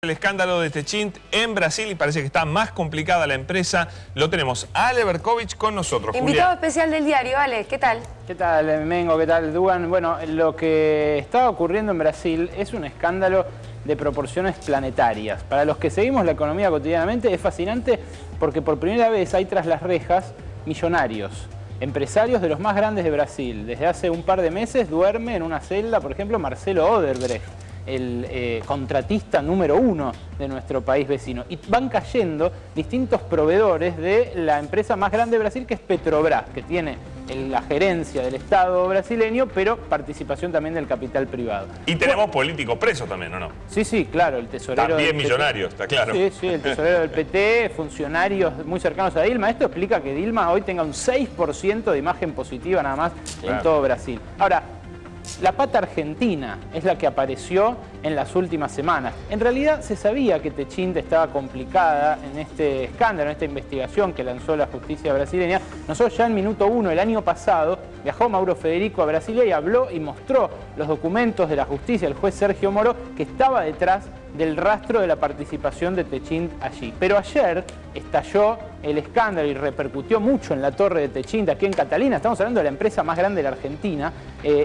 El escándalo de Techint en Brasil y parece que está más complicada la empresa. Lo tenemos a Ale Berkovich con nosotros. Invitado Julián. especial del diario, Ale, ¿qué tal? ¿Qué tal, Mengo? ¿Qué tal, Duan? Bueno, lo que está ocurriendo en Brasil es un escándalo de proporciones planetarias. Para los que seguimos la economía cotidianamente es fascinante porque por primera vez hay tras las rejas millonarios, empresarios de los más grandes de Brasil. Desde hace un par de meses duerme en una celda, por ejemplo, Marcelo Odebrecht, el contratista número 1 de nuestro país vecino. Y van cayendo distintos proveedores de la empresa más grande de Brasil, que es Petrobras, que tiene la gerencia del Estado brasileño, pero participación también del capital privado. Y tenemos políticos presos también, ¿o no? Sí, sí, claro, el tesorero... También millonarios, está claro. Sí, sí, el tesorero del PT, funcionarios muy cercanos a Dilma. Esto explica que Dilma hoy tenga un 6% de imagen positiva nada más en todo Brasil. Ahora, la pata argentina es la que apareció en las últimas semanas. En realidad se sabía que Techint estaba complicada en este escándalo, en esta investigación que lanzó la justicia brasileña. Nosotros ya en minuto 1 el año pasado viajó Mauro Federico a Brasilia y habló y mostró los documentos de la justicia, el juez Sergio Moro, que estaba detrás del rastro de la participación de Techint allí. Pero ayer estalló el escándalo y repercutió mucho en la torre de Techint aquí en Catalina. Estamos hablando de la empresa más grande de la Argentina.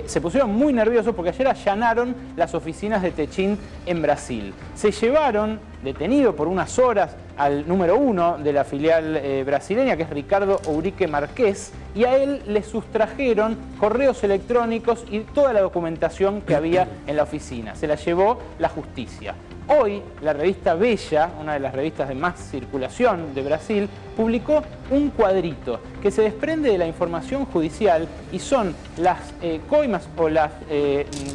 Se pusieron muy nerviosos porque ayer allanaron las oficinas de Techint en Brasil. Se llevaron detenido por unas horas al número 1 de la filial brasileña, que es Ricardo Ourique Marqués, y a él le sustrajeron correos electrónicos y toda la documentación que había en la oficina. Se la llevó la justicia. Hoy, la revista Bella, una de las revistas de más circulación de Brasil, publicó un cuadrito que se desprende de la información judicial y son las coimas o las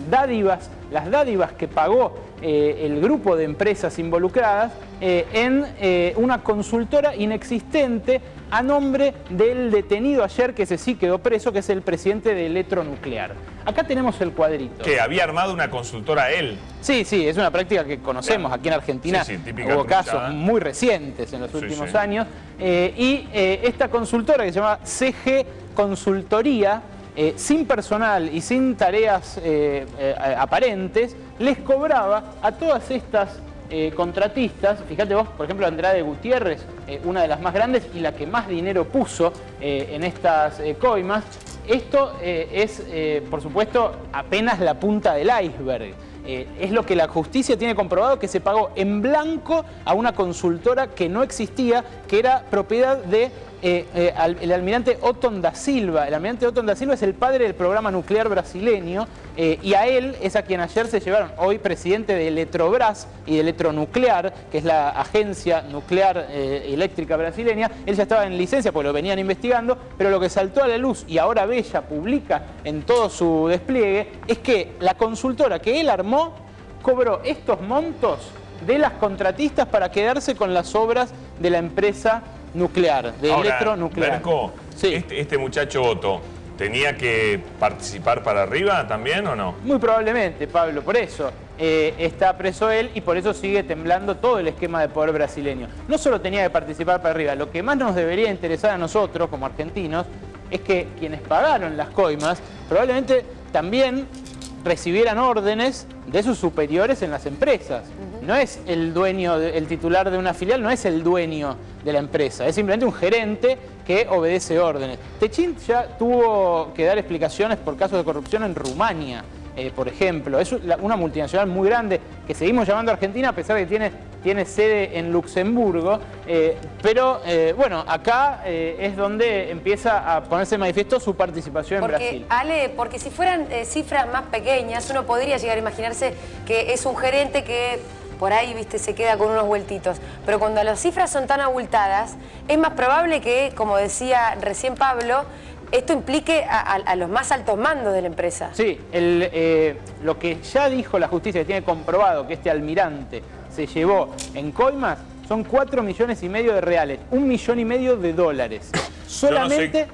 dádivas que pagó el grupo de empresas involucradas en una consultora inexistente a nombre del detenido ayer, que ese sí quedó preso, que es el presidente de Electronuclear. Acá tenemos el cuadrito. Que había armado una consultora él. Sí, sí, es una práctica que conocemos. Claro. Aquí en Argentina sí, típica hubo casos muy recientes en los últimos años. Esta consultora que se llama CG Consultoría, sin personal y sin tareas aparentes, les cobraba a todas estas contratistas. Fíjate vos, por ejemplo, Andrade Gutiérrez, una de las más grandes y la que más dinero puso en estas coimas. Esto es, por supuesto, apenas la punta del iceberg. Es lo que la justicia tiene comprobado, que se pagó en blanco a una consultora que no existía, que era propiedad de el almirante Othon da Silva. El almirante Othon da Silva es el padre del programa nuclear brasileño y a él es a quien ayer se llevaron, hoy presidente de Eletrobras y de Electronuclear, que es la agencia nuclear eléctrica brasileña. Él ya estaba en licencia porque lo venían investigando, pero lo que saltó a la luz y ahora Bella publica en todo su despliegue es que la consultora que él armó cobró estos montos de las contratistas para quedarse con las obras de la empresa nuclear, de Electronuclear. Berco, sí. Este muchacho Otto, ¿tenía que participar para arriba también o no? Muy probablemente, Pablo, por eso está preso él y por eso sigue temblando todo el esquema de poder brasileño. No solo tenía que participar para arriba, lo que más nos debería interesar a nosotros como argentinos es que quienes pagaron las coimas probablemente también recibieran órdenes de sus superiores en las empresas. No es el dueño, el titular de una filial, no es el dueño de la empresa, es simplemente un gerente que obedece órdenes. Techint ya tuvo que dar explicaciones por casos de corrupción en Rumania, por ejemplo. Es una multinacional muy grande que seguimos llamando Argentina a pesar de que tiene sede en Luxemburgo, pero bueno, acá es donde empieza a ponerse de manifiesto su participación en Brasil. Ale, porque si fueran cifras más pequeñas, uno podría llegar a imaginarse que es un gerente que por ahí, viste, se queda con unos vueltitos. Pero cuando las cifras son tan abultadas, es más probable que, como decía recién Pablo, esto implique a los más altos mandos de la empresa. Sí, lo que ya dijo la justicia, que tiene comprobado que este almirante se llevó en coimas, son 4,5 millones de reales, 1,5 millones de dólares. Solamente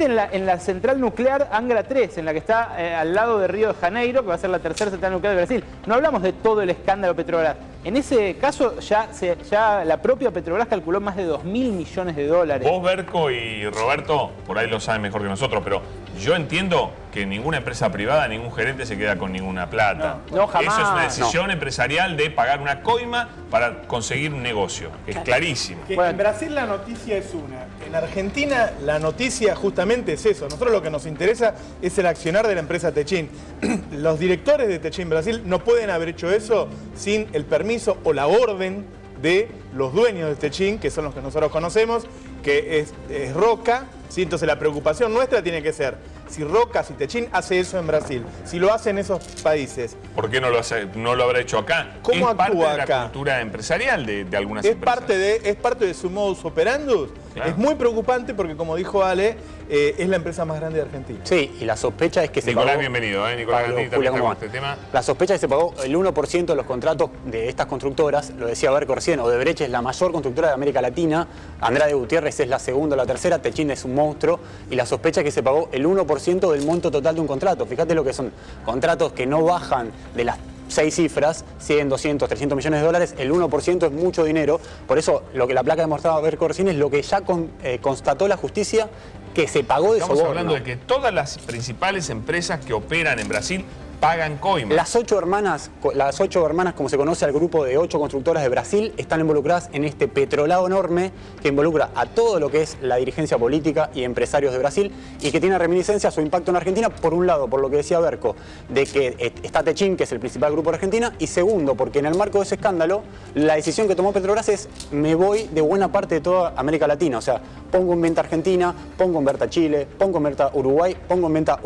en la central nuclear Angra 3, en la que está al lado de Río de Janeiro, que va a ser la tercera central nuclear de Brasil. No hablamos de todo el escándalo Petrobras. En ese caso ya la propia Petrobras calculó más de 2.000 millones de dólares. Vos, Berco y Roberto, por ahí lo saben mejor que nosotros, pero Yo entiendo que ninguna empresa privada, ningún gerente se queda con ninguna plata. No, jamás. Eso es una decisión empresarial de pagar una coima para conseguir un negocio. Es clarísimo. En Brasil la noticia es una. En Argentina la noticia justamente es eso. Nosotros lo que nos interesa es el accionar de la empresa Techin. Los directores de Techin Brasil no pueden haber hecho eso sin el permiso o la orden de los dueños de Techin, que son los que nosotros conocemos, que es Roca. ¿Sí? Entonces la preocupación nuestra tiene que ser si Roca, si Techin hace eso en Brasil, si lo hace en esos países. ¿Por qué no lo habrá hecho acá? ¿Cómo es parte actúa de la acá? cultura empresarial de algunas Es empresas. parte de su modus operandus. Claro. Es muy preocupante porque, como dijo Ale, es la empresa más grande de Argentina. Sí, y la sospecha es que se Nicolás, pagó... bienvenido. Nicolás Pablo, Gandini Julia, también está ¿cómo con va? este tema. La sospecha es que se pagó el 1% de los contratos de estas constructoras, lo decía Berco recién, Odebrecht es la mayor constructora de América Latina, Andrade Gutiérrez es la segunda o la tercera, Techin es un monstruo, y la sospecha es que se pagó el 1% del monto total de un contrato. Fíjate lo que son contratos que no bajan de las 6 cifras, 100, 200, 300 millones de dólares, el 1% es mucho dinero. Por eso lo que la placa demostraba Berco recién es lo que ya constató la justicia, que se pagó de Estamos soborno. hablando de que todas las principales empresas que operan en Brasil pagan coimas. Las 8 hermanas, como se conoce al grupo de 8 constructoras de Brasil, están involucradas en este petrolado enorme que involucra a todo lo que es la dirigencia política y empresarios de Brasil y que tiene reminiscencia a su impacto en Argentina, por un lado, por lo que decía Berco, de que está Techin, que es el principal grupo de Argentina, y segundo, porque en el marco de ese escándalo, la decisión que tomó Petrobras es me voy de buena parte de toda América Latina, o sea, pongo en venta Argentina, pongo en venta Chile, pongo en venta Uruguay, pongo en venta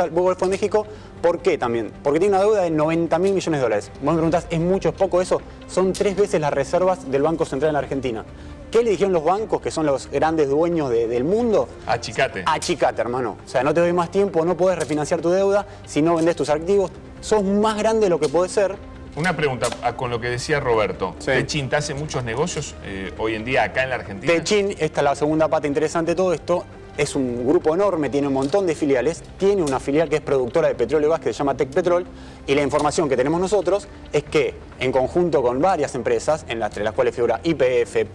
el Golfo de México. ¿Por qué también? Porque tiene una deuda de 90.000 millones de dólares. Vos me preguntás, ¿es mucho, es poco eso? Son 3 veces las reservas del Banco Central en Argentina. ¿Qué le dijeron los bancos, que son los grandes dueños del mundo? Achicate. Achicate, hermano. O sea, no te doy más tiempo, no podés refinanciar tu deuda, si no vendés tus activos, sos más grande de lo que podés ser. Una pregunta con lo que decía Roberto. Sí. ¿Techin te hace muchos negocios hoy en día acá en la Argentina? Techin, esta es la segunda pata interesante de todo esto, es un grupo enorme, tiene un montón de filiales, tiene una filial que es productora de petróleo y gas que se llama Tecpetrol, y la información que tenemos nosotros es que en conjunto con varias empresas, entre las cuales figura YPF,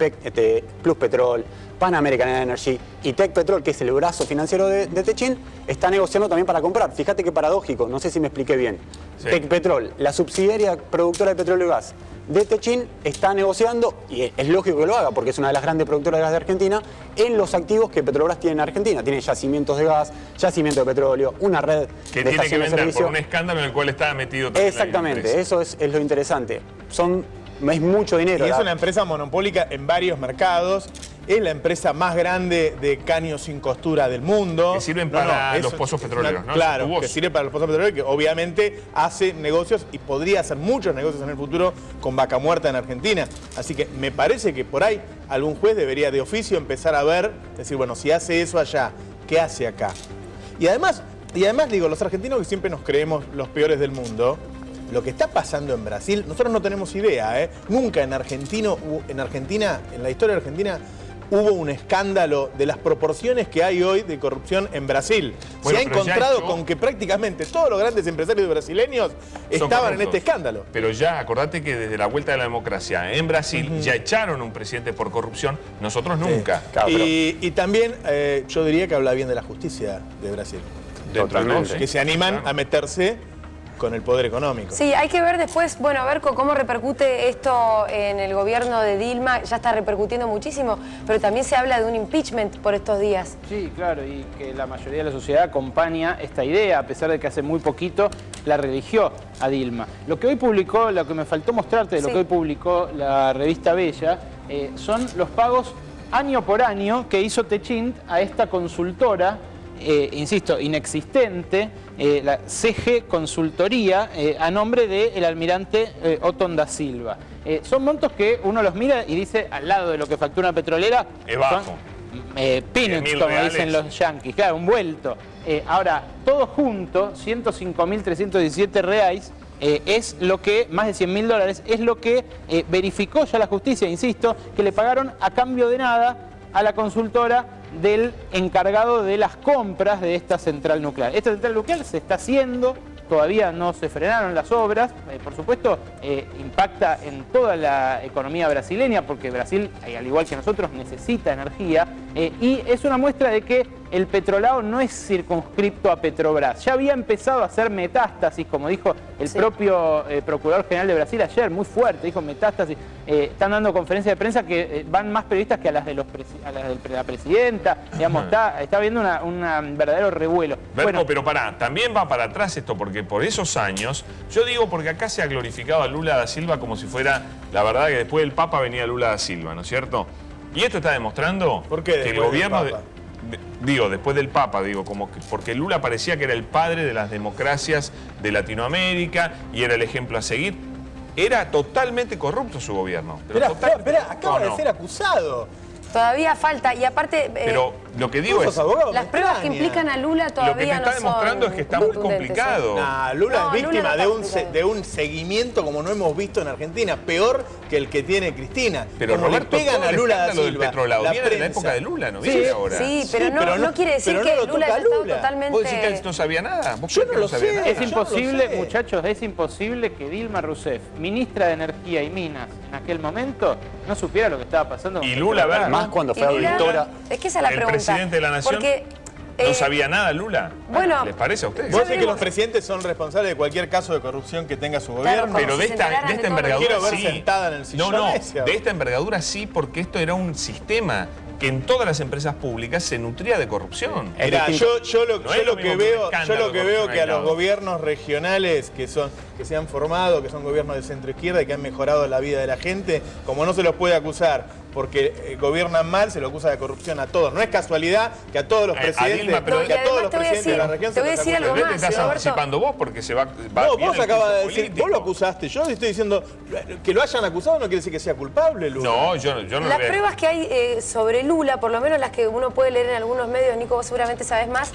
Plus Petrol, Pan American Energy y Tecpetrol, que es el brazo financiero de Techin, está negociando también para comprar. Fíjate qué paradójico, no sé si me expliqué bien. Sí. Tecpetrol, la subsidiaria productora de petróleo y gas de Techin, está negociando, y es lógico que lo haga porque es una de las grandes productoras de gas de Argentina, en los activos que Petrobras tiene en Argentina. Tiene yacimientos de gas, yacimiento de petróleo, una red Que de tiene que estaciones de vender servicio. por un escándalo en el cual está metido también. Exactamente, eso es lo interesante. Es mucho dinero. Y es una empresa monopólica en varios mercados. Es la empresa más grande de caños sin costura del mundo. Que sirven para los pozos petroleros, ¿no? Claro, Esos que tubos. sirve para los pozos petroleros, que obviamente hace negocios y podría hacer muchos negocios en el futuro con Vaca Muerta en Argentina. Así que me parece que por ahí algún juez debería de oficio empezar a ver, decir, bueno, si hace eso allá, ¿qué hace acá? Y además digo, los argentinos que siempre nos creemos los peores del mundo, lo que está pasando en Brasil, nosotros no tenemos idea, ¿eh? Nunca en la historia argentina, hubo un escándalo de las proporciones que hay hoy de corrupción en Brasil. Bueno, se ha pero encontrado con que prácticamente todos los grandes empresarios brasileños estaban en este escándalo. Pero ya, acordate que desde la vuelta de la democracia en Brasil ya echaron un presidente por corrupción, nosotros nunca. Claro, pero- Y también yo diría que habla bien de la justicia de Brasil. Totalmente. Que se animan a meterse con el poder económico. Sí, hay que ver después, bueno, Berco, cómo repercute esto en el gobierno de Dilma. Ya está repercutiendo muchísimo, pero también se habla de un impeachment por estos días. Sí, claro, y que la mayoría de la sociedad acompaña esta idea, a pesar de que hace muy poquito la religió a Dilma. Lo que hoy publicó, lo que me faltó mostrarte de lo Sí. que hoy publicó la revista Bella, son los pagos año por año que hizo Techin a esta consultora, insisto, inexistente, la CG Consultoría, a nombre del almirante Otton da Silva. Son montos que uno los mira y dice, al lado de lo que factura una petrolera, Es bajo. son peanuts, 10.000 como reales. dicen los yanquis, claro, un vuelto. Ahora, todo junto, 105.317 reais, es lo que, más de 100.000 dólares, es lo que verificó ya la justicia, insisto, que le pagaron a cambio de nada a la consultora del encargado de las compras de esta central nuclear. Esta central nuclear se está haciendo, todavía no se frenaron las obras. Por supuesto, impacta en toda la economía brasileña, porque Brasil, al igual que nosotros, necesita energía. Y es una muestra de que el Petrolao no es circunscripto a Petrobras. Ya había empezado a hacer metástasis, como dijo el propio Procurador General de Brasil ayer, muy fuerte, dijo metástasis. Están dando conferencias de prensa que van más periodistas que a las de la presidenta. Digamos, está habiendo un verdadero revuelo. Bueno, pero pará, también va para atrás esto, porque por esos años, yo digo porque acá se ha glorificado a Lula da Silva como si fuera, la verdad que después del Papa venía Lula da Silva, ¿no es cierto? Y esto está demostrando que el gobierno... después del Papa, porque Lula parecía que era el padre de las democracias de Latinoamérica y era el ejemplo a seguir. Era totalmente corrupto su gobierno. Espera, acaba de ser acusado. Todavía falta, y aparte... pero lo que digo es... Las pruebas que implican a Lula todavía no son... Lo que te está demostrando es que está muy complicado. Lula es víctima de un seguimiento como no hemos visto en Argentina, peor que el que tiene Cristina. Pero como Roberto, le pegan a Lula da Silva, del Petrolao viene de la época de Lula, ¿no? Sí, ahora. Sí, pero no quiere decir que Lula haya estado totalmente... ¿Vos decís que él no sabía nada? Yo no lo sé. Es imposible, muchachos, es imposible que Dilma Rousseff, ministra de Energía y Minas, en aquel momento, no supiera lo que estaba pasando con Y Lula, a ver, más cuando fue auditora. Es que esa es la pregunta. El presidente de la Nación no sabía nada, Lula. Bueno, ¿les parece a ustedes? ¿Vos decís que los presidentes son responsables de cualquier caso de corrupción que tenga su gobierno? Claro, pero de esta envergadura quiero ver sí. sentada en el sillón. No, ese. de esta envergadura sí, porque esto era un sistema que en todas las empresas públicas se nutría de corrupción. Mirá, yo lo que veo que a los gobiernos regionales que se han formado, que son gobiernos de centro izquierda y que han mejorado la vida de la gente, como no se los puede acusar porque gobiernan mal, se lo acusa de corrupción a todos. No es casualidad que a todos los presidentes, de la región te voy a decir algo más. Te estás anticipando vos porque se va no, vos acabas de decir, vos lo acusaste. Yo estoy diciendo que lo hayan acusado no quiere decir que sea culpable, Lula. No, yo no. Las pruebas que hay sobre Lula, por lo menos las que uno puede leer en algunos medios, Nico, vos seguramente sabés más,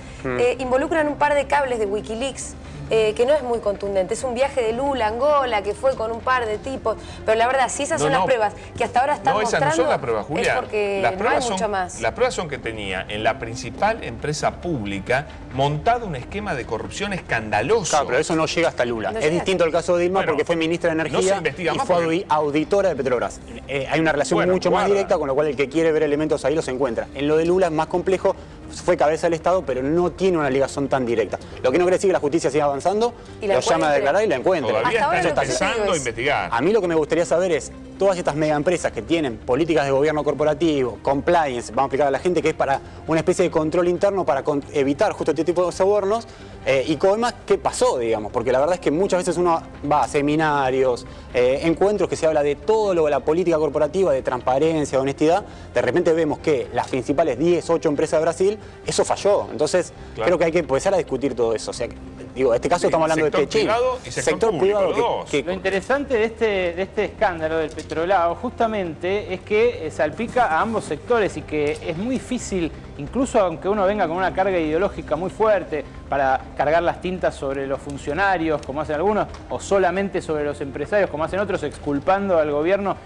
involucran un par de cables de Wikileaks. Que no es muy contundente. Es un viaje de Lula a Angola que fue con un par de tipos. Pero la verdad, si esas son las pruebas que hasta ahora están mostrando... No, esas no son las pruebas, Julia. Es porque no hay mucho más. Las pruebas son que tenía en la principal empresa pública montado un esquema de corrupción escandaloso. Claro, pero eso no llega hasta Lula. Es distinto el caso de Dilma porque fue ministra de Energía y fue auditora de Petrobras. Hay una relación mucho más directa, con lo cual el que quiere ver elementos ahí los encuentra. En lo de Lula es más complejo. Fue cabeza del Estado, pero no tiene una ligación tan directa. Lo que no quiere decir que la justicia siga avanzando, lo llama a declarar y la encuentra. Todavía está empezando a investigar. A mí lo que me gustaría saber es, todas estas megaempresas que tienen políticas de gobierno corporativo, compliance, vamos a explicar a la gente que es para una especie de control interno para evitar justo este tipo de sobornos, y además, ¿qué pasó, digamos? Porque la verdad es que muchas veces uno va a seminarios, encuentros que se habla de todo lo de la política corporativa, de transparencia, de honestidad, de repente vemos que las principales 10, 8 empresas de Brasil, eso falló. Entonces, creo que hay que empezar a discutir todo eso. O sea, digo, en este caso estamos hablando de Techín. Sector privado. Lo interesante de este escándalo del Petrolao justamente es que salpica a ambos sectores y que es muy difícil, incluso aunque uno venga con una carga ideológica muy fuerte para cargar las tintas sobre los funcionarios, como hacen algunos, o solamente sobre los empresarios, como hacen otros, exculpando al gobierno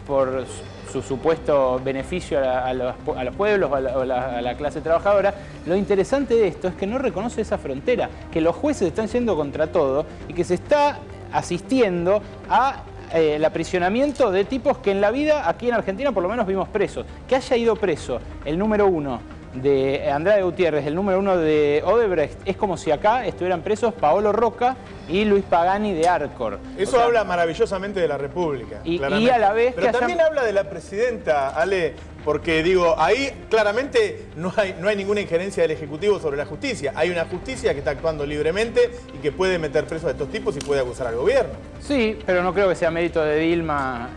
por su supuesto beneficio a los pueblos o a la clase trabajadora. Lo interesante de esto es que no reconoce esa frontera, que los jueces están yendo contra todo y que se está asistiendo a el aprisionamiento de tipos que en la vida, aquí en Argentina por lo menos vimos presos. Que haya ido preso el número 1 de Andrade Gutiérrez, el número 1 de Odebrecht, es como si acá estuvieran presos Paolo Roca y Luis Pagani de Arcor. Eso habla maravillosamente de la República. Y a la vez pero también habla de la presidenta, Ale, porque digo, ahí claramente no hay ninguna injerencia del Ejecutivo sobre la justicia. Hay una justicia que está actuando libremente y que puede meter presos a estos tipos y puede acusar al gobierno. Sí, pero no creo que sea mérito de Dilma,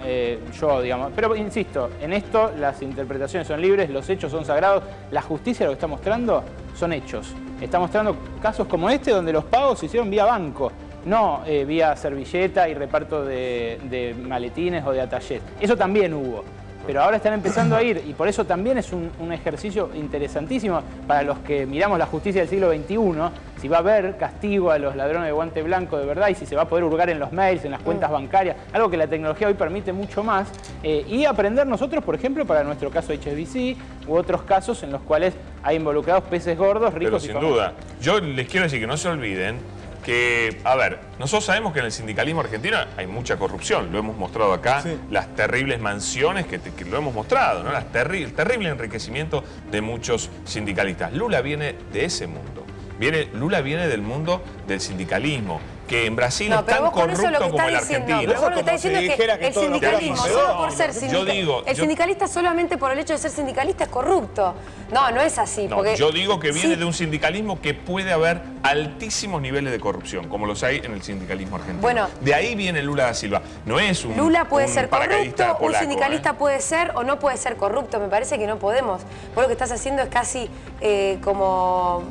digamos. Pero insisto, en esto las interpretaciones son libres, los hechos son sagrados. La justicia lo que está mostrando son hechos. Está mostrando casos como este donde los pagos se hicieron vía banco, no vía servilleta y reparto de maletines o de atallés. Eso también hubo. Pero ahora están empezando a ir y por eso también es un ejercicio interesantísimo para los que miramos la justicia del siglo XXI, si va a haber castigo a los ladrones de guante blanco de verdad y si se va a poder hurgar en los mails, en las cuentas bancarias, algo que la tecnología hoy permite mucho más, y aprender nosotros, por ejemplo, para nuestro caso HSBC u otros casos en los cuales hay involucrados peces gordos, ricos y famosos. Pero sin duda, yo les quiero decir que no se olviden que, a ver, nosotros sabemos que en el sindicalismo argentino hay mucha corrupción, lo hemos mostrado acá, las terribles mansiones que lo hemos mostrado, ¿no? El terrible enriquecimiento de muchos sindicalistas. Lula viene de ese mundo. Lula viene del mundo del sindicalismo, que en Brasil es tan corrupto como el argentino. Pero vos lo que estás diciendo es que el sindicalismo, solo por ser sindicalista, el sindicalista solamente por el hecho de ser sindicalista es corrupto. No, no es así. No, porque yo digo que viene de un sindicalismo que puede haber altísimos niveles de corrupción, como los hay en el sindicalismo argentino. Bueno, de ahí viene Lula da Silva. No es un Lula puede ser paracaidista corrupto, polaco, un sindicalista puede ser o no puede ser corrupto. Me parece que no podemos. Vos lo que estás haciendo es casi como...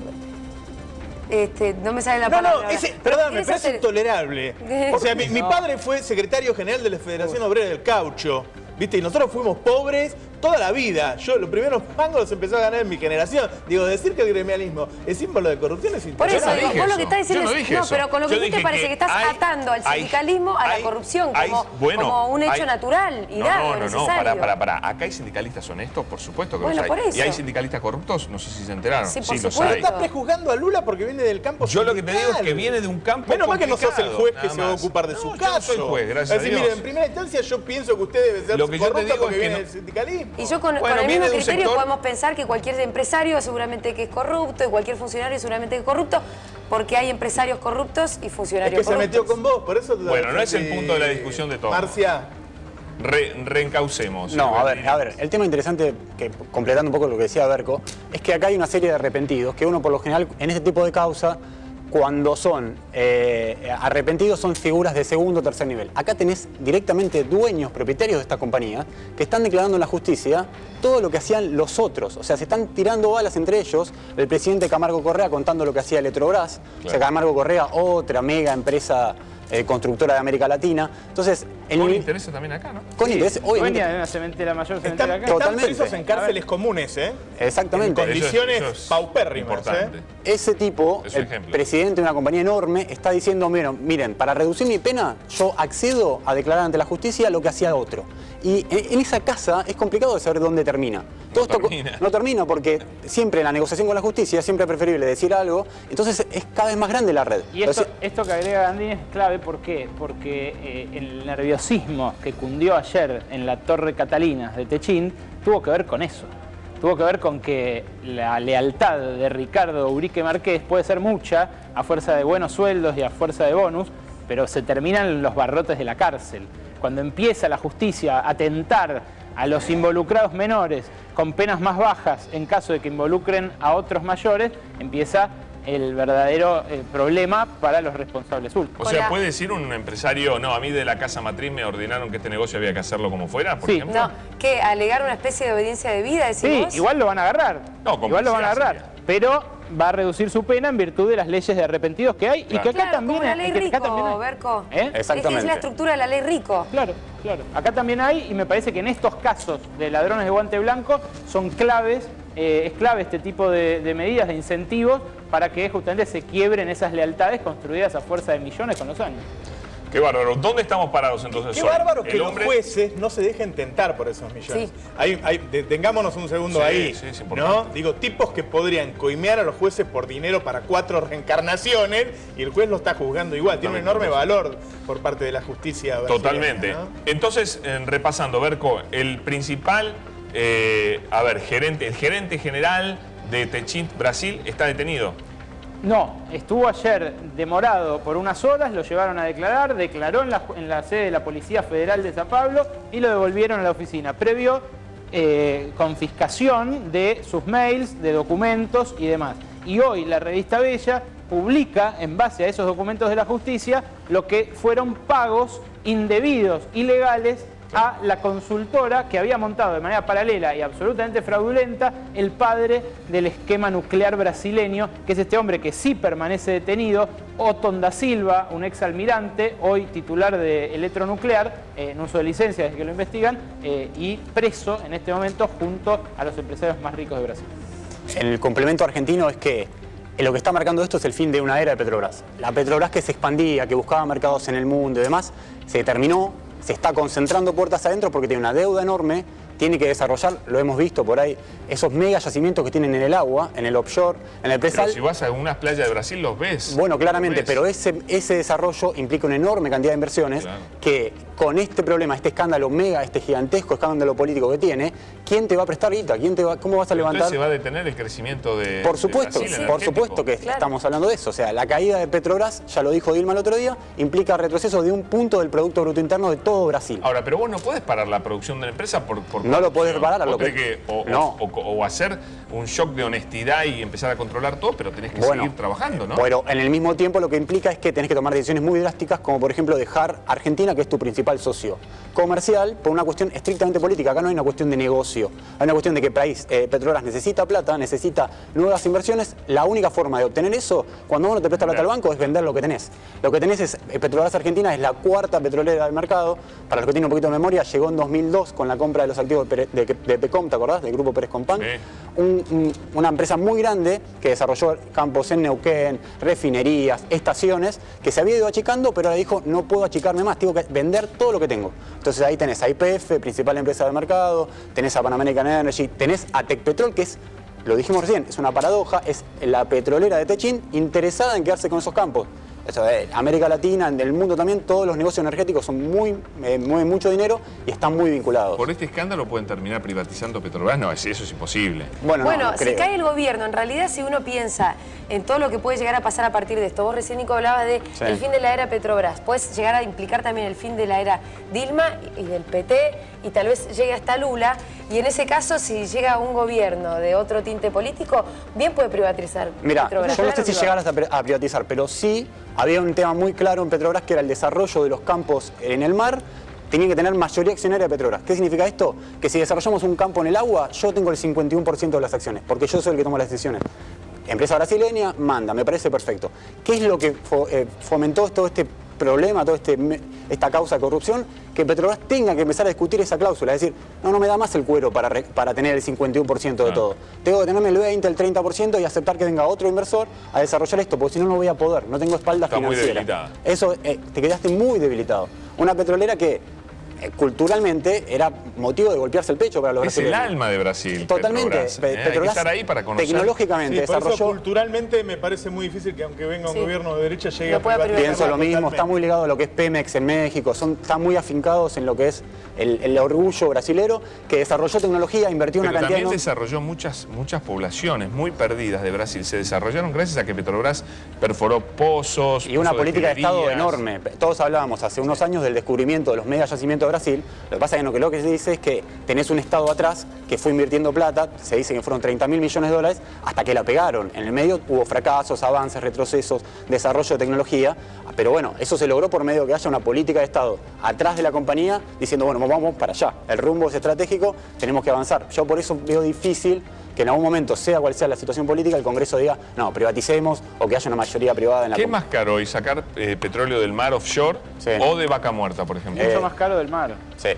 no me sale la palabra. Perdón, me parece intolerable. O sea, mi padre fue secretario general de la Federación Obrera del Caucho, ¿viste? Y nosotros fuimos pobres toda la vida. Yo los primeros mangos los empecé a ganar en mi generación. Digo, decir que el gremialismo es símbolo de corrupción es intolerable. Por eso, vos lo que estás diciendo es... No, pero con lo que dijiste parece que estás atando al sindicalismo a la corrupción como un hecho natural y dado, necesario. Pará. Acá hay sindicalistas honestos, por supuesto que los hay. Por eso. Y hay sindicalistas corruptos, no sé si se enteraron. Sí, por los hay. Estás prejuzgando a Lula porque viene del campo Yo sindical. lo que te digo es que viene de un campo Menos mal que no sos el juez que nada se va a más. ocupar de su Yo caso. no soy juez, gracias a Dios. Mire, en primera instancia yo pienso que usted debe ser Lo que yo te corrupto digo porque es que viene no- del sindicalismo. Y yo con el mismo criterio podemos pensar que cualquier empresario seguramente que es corrupto y cualquier funcionario seguramente que es corrupto, porque hay empresarios corruptos y funcionarios Es que corruptos. se metió con vos, por eso... Bueno, no es el punto de la discusión de todo. Marcia. Reencaucemos. No, a ver, el tema interesante, que completando un poco lo que decía Berco, es que acá hay una serie de arrepentidos, que uno por lo general en este tipo de causa, cuando son arrepentidos son figuras de segundo o tercer nivel. Acá tenés directamente dueños, propietarios de esta compañía, que están declarando en la justicia todo lo que hacían los otros. O sea, se están tirando balas entre ellos. El presidente Camargo Correa contando lo que hacía Electrobras. Claro. O sea, Camargo Correa, otra mega empresa constructora de América Latina. Entonces, con intereses también acá, ¿no? Con intereses, obviamente. Venía de una cementera mayor, cementera acá. Están presos en cárceles comunes, ¿eh? Exactamente. En condiciones paupérrimas, Ese tipo, el presidente de una compañía enorme, está diciendo, miren, para reducir mi pena, yo accedo a declarar ante la justicia lo que hacía otro. Y en esa casa es complicado de saber dónde termina. Todo no termina porque siempre en la negociación con la justicia siempre es preferible decir algo, entonces es cada vez más grande la red. Y esto que agrega Gandini es clave, ¿por qué? Porque el nerviosismo que cundió ayer en la Torre Catalina de Techín tuvo que ver con eso. Tuvo que ver con que la lealtad de Ricardo Urique Marqués puede ser mucha a fuerza de buenos sueldos y a fuerza de bonus, pero se terminan los barrotes de la cárcel. Cuando empieza la justicia a tentar a los involucrados menores con penas más bajas en caso de que involucren a otros mayores, empieza el verdadero problema para los responsables últimos. O sea, ¿puede decir un empresario, no, a mí de la casa matriz me ordenaron que este negocio había que hacerlo como fuera, por ejemplo? No, ¿qué? ¿Alegar una especie de obediencia de vida, decimos? Sí, igual lo van a agarrar. No, igual lo van a agarrar. Pero va a reducir su pena en virtud de las leyes de arrepentidos que hay y que acá también la ley Rico, Berco. Exactamente. Es la estructura de la ley Rico. Claro. Acá también hay, y me parece que en estos casos de ladrones de guante blanco son claves, es clave este tipo de medidas, de incentivos, para que justamente se quiebren esas lealtades construidas a fuerza de millones con los años. Qué bárbaro. ¿Dónde estamos parados entonces? Qué bárbaro que los jueces no se dejen tentar por esos millones. Sí. Detengámonos un segundo ahí. Sí, es importante. ¿No? Digo, tipos que podrían coimear a los jueces por dinero para 4 reencarnaciones y el juez lo está juzgando igual. Tiene un enorme valor por parte de la justicia brasileña. Totalmente. ¿No? Entonces, repasando, Berco, el principal, el gerente general de Techint Brasil está detenido. No, estuvo ayer demorado por unas horas, lo llevaron a declarar, declaró en la sede de la Policía Federal de Sao Paulo y lo devolvieron a la oficina, previo confiscación de sus mails, de documentos y demás. Y hoy la revista Bella publica, en base a esos documentos de la justicia, lo que fueron pagos indebidos, ilegales, a la consultora que había montado de manera paralela y absolutamente fraudulenta el padre del esquema nuclear brasileño, que es este hombre que sí permanece detenido, Otton da Silva, un exalmirante, hoy titular de Electronuclear, en uso de licencia desde que lo investigan, y preso en este momento junto a los empresarios más ricos de Brasil. El complemento argentino es que lo que está marcando esto es el fin de una era de Petrobras. La Petrobras que se expandía, que buscaba mercados en el mundo y demás, se terminó. Se está concentrando puertas adentro porque tiene una deuda enorme, tiene que desarrollar, lo hemos visto por ahí, esos mega yacimientos que tienen en el agua, en el offshore, en el presal. Pero si vas a algunas playas de Brasil los ves. Bueno, claramente, ves. pero ese desarrollo implica una enorme cantidad de inversiones que con este problema, este escándalo mega, este gigantesco escándalo político que tiene, ¿quién te va a prestar guita? ¿Cómo vas a levantar? Entonces se va a detener el crecimiento de Por supuesto, de Brasil, por supuesto que estamos hablando de eso. O sea, la caída de Petrobras, ya lo dijo Dilma el otro día, implica retroceso de un punto del Producto Bruto Interno de todo Brasil. Ahora, pero vos no podés parar la producción de la empresa por no lo podés parar. O hacer un shock de honestidad y empezar a controlar todo, pero tenés que seguir trabajando, ¿no? Pero en el mismo tiempo lo que implica es que tenés que tomar decisiones muy drásticas, como por ejemplo dejar Argentina, que es tu principal socio comercial, por una cuestión estrictamente política. Acá no hay una cuestión de negocio, hay una cuestión de que Petrobras necesita plata, necesita nuevas inversiones. La única forma de obtener eso, cuando uno te presta plata al banco, es vender lo que tenés. Lo que tenés es, Petrobras Argentina es la cuarta petrolera del mercado. Para los que tienen un poquito de memoria, llegó en 2002 con la compra de los activos de Pecom, ¿te acordás? Del grupo Pérez Compán. Una empresa muy grande que desarrolló campos en Neuquén, refinerías, estaciones, que se había ido achicando, pero ahora dijo, no puedo achicarme más, tengo que vender todo lo que tengo. Entonces ahí tenés a YPF, principal empresa del mercado, tenés a Pan American Energy, tenés a Tecpetrol, que es, lo dijimos recién, es una paradoja, es la petrolera de Techín interesada en quedarse con esos campos. Eso, América Latina, en el mundo también, todos los negocios energéticos mueven mucho dinero y están muy vinculados. ¿Por este escándalo pueden terminar privatizando Petrobras? No, eso es imposible. Bueno, si cae el gobierno, en realidad si uno piensa en todo lo que puede llegar a pasar a partir de esto, vos recién, Nico, hablabas de el fin de la era Petrobras, puedes llegar a implicar también el fin de la era Dilma y del PT, y tal vez llegue hasta Lula, y en ese caso, si llega un gobierno de otro tinte político, bien puede privatizar Petrobras. Yo no sé si llegaras a privatizar, pero sí había un tema muy claro en Petrobras, que era el desarrollo de los campos en el mar. Tenían que tener mayoría accionaria de Petrobras. ¿Qué significa esto? Que si desarrollamos un campo en el agua, yo tengo el 51% de las acciones, porque yo soy el que toma las decisiones. Empresa brasileña manda, me parece perfecto. ¿Qué es lo que fomentó todo este problema, toda esta causa de corrupción? Que Petrobras tenga que empezar a discutir esa cláusula, es decir, no me da más el cuero para tener el 51% de todo. Tengo que tenerme el 20, el 30% y aceptar que venga otro inversor a desarrollar esto, porque si no, no voy a poder, no tengo espalda financiera. Muy debilitada. Eso, te quedaste muy debilitado. Una petrolera que culturalmente era motivo de golpearse el pecho para los brasileños. Es el alma de Brasil. Totalmente. Petrobras, hay que estar ahí para conocer. Tecnológicamente por desarrolló. eso culturalmente me parece muy difícil que aunque venga un gobierno de derecha llegue a privatizar. Pienso lo mismo, está muy ligado a lo que es Pemex en México, están muy afincados en lo que es el orgullo brasilero, que desarrolló tecnología, invirtió una cantidad. También desarrolló muchas poblaciones muy perdidas de Brasil. Se desarrollaron gracias a que Petrobras perforó pozos. Y una política de Estado enorme. Todos hablábamos hace unos años del descubrimiento de los mega yacimientos de Brasil. Lo que pasa es que lo que se dice es que tenés un Estado atrás que fue invirtiendo plata, se dice que fueron 30.000 millones de dólares, hasta que la pegaron. En el medio hubo fracasos, avances, retrocesos, desarrollo de tecnología, pero bueno, eso se logró por medio de que haya una política de Estado atrás de la compañía, diciendo, bueno, vamos para allá, el rumbo es estratégico, tenemos que avanzar. Yo por eso veo difícil que en algún momento, sea cual sea la situación política, el Congreso diga, no, privaticemos o que haya una mayoría privada en la ¿Qué es más caro hoy, sacar petróleo del mar offshore o de Vaca Muerta, por ejemplo? Mucho más caro del mar. Sí.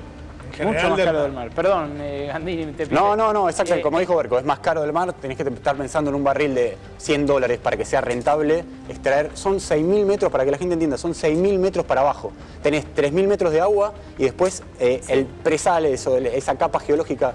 Mucho más caro del mar. Perdón, Gandini, te pido. No, exacto. Como dijo Berco, es más caro del mar. Tenés que estar pensando en un barril de $100 para que sea rentable extraer. Son 6.000 metros, para que la gente entienda, son 6.000 metros para abajo. Tenés 3.000 metros de agua y después el presal, esa capa geológica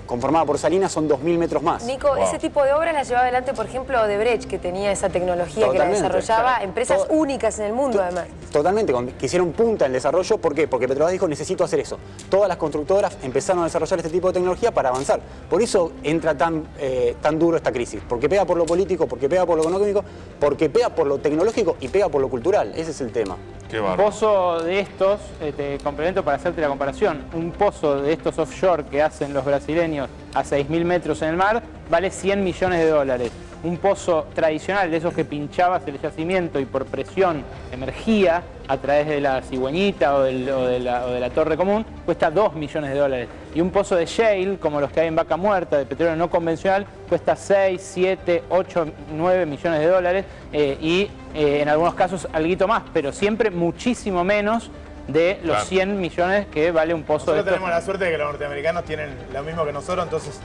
conformada por salinas, son 2.000 metros más. Nico, ese tipo de obras las llevaba adelante, por ejemplo, Odebrecht, que tenía esa tecnología que la desarrollaba, empresas únicas en el mundo, además. Totalmente, que hicieron punta en el desarrollo. ¿Por qué? Porque Petrobras dijo, necesito hacer eso. Todas las constructoras empezaron a desarrollar este tipo de tecnología para avanzar. Por eso entra tan duro esta crisis, porque pega por lo político, porque pega por lo económico, porque pega por lo tecnológico y pega por lo cultural. Ese es el tema. Un pozo de estos, te complemento para hacerte la comparación, un pozo de estos offshore que hacen los brasileños a 6.000 metros en el mar vale 100 millones de dólares. Un pozo tradicional, de esos que pinchabas el yacimiento y por presión emergía a través de la cigüeñita o de la torre común, cuesta 2 millones de dólares. Y un pozo de shale, como los que hay en Vaca Muerta, de petróleo no convencional, cuesta 6, 7, 8, 9 millones de dólares y en algunos casos alguito más, pero siempre muchísimo menos de los 100 millones que vale un pozo. Nosotros tenemos la suerte de que los norteamericanos tienen lo mismo que nosotros, entonces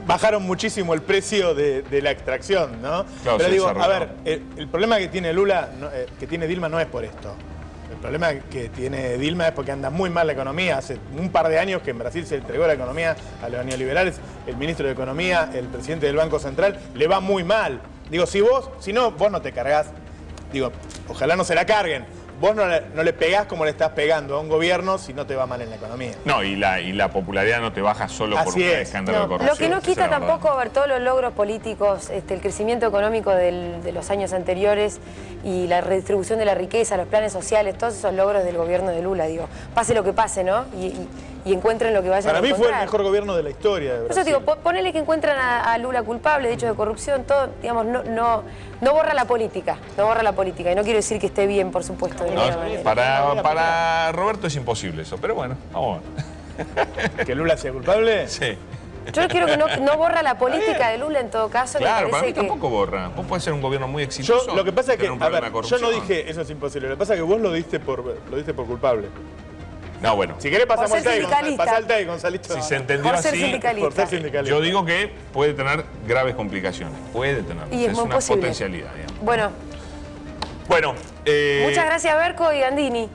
bajaron muchísimo el precio de la extracción, ¿no? Claro, pero digo, a ver, el problema que tiene Lula, que tiene Dilma, no es por esto. El problema que tiene Dilma es porque anda muy mal la economía. Hace un par de años que en Brasil se entregó la economía a los neoliberales. El ministro de Economía, el presidente del Banco Central, le va muy mal. Digo, si no, vos no te cargas. Digo, ojalá no se la carguen. Vos no le pegás como le estás pegando a un gobierno si no te va mal en la economía. No, y la popularidad no te baja solo por un escándalo de No, corrupción. lo que no Esa quita es la verdad. tampoco ver todos los logros políticos, el crecimiento económico de los años anteriores y la redistribución de la riqueza, los planes sociales, todos esos logros del gobierno de Lula, digo, pase lo que pase, ¿no? Y encuentren lo que vayan a Para mí encontrar. fue el mejor gobierno de la historia de Por Brasil. eso digo, ponele que encuentran a Lula culpable de hechos de corrupción, todo, digamos, no borra la política, no borra la política. Y no quiero decir que esté bien, por supuesto, de ninguna manera. Para Roberto es imposible eso, pero bueno, vamos a ver. ¿Que Lula sea culpable? Sí. Yo quiero que no borra la política de Lula en todo caso. Claro, me para mí parece que... tampoco borra. Vos podés ser un gobierno muy exitoso. Lo que pasa es que, tener un a problema ver, de yo no corrupción. dije eso es imposible. Lo que pasa es que vos lo diste por culpable. No, bueno. Si querés pasamos Por al ser TAI, sindicalista. pasá al TAI, Gonzalito. Si se entendió Por ser así, sindicalista. Por ser sindicalista. yo digo que puede tener graves complicaciones. Puede tener. Y es muy una posible. potencialidad, digamos. Bueno, Bueno, muchas gracias Berco y Gandini.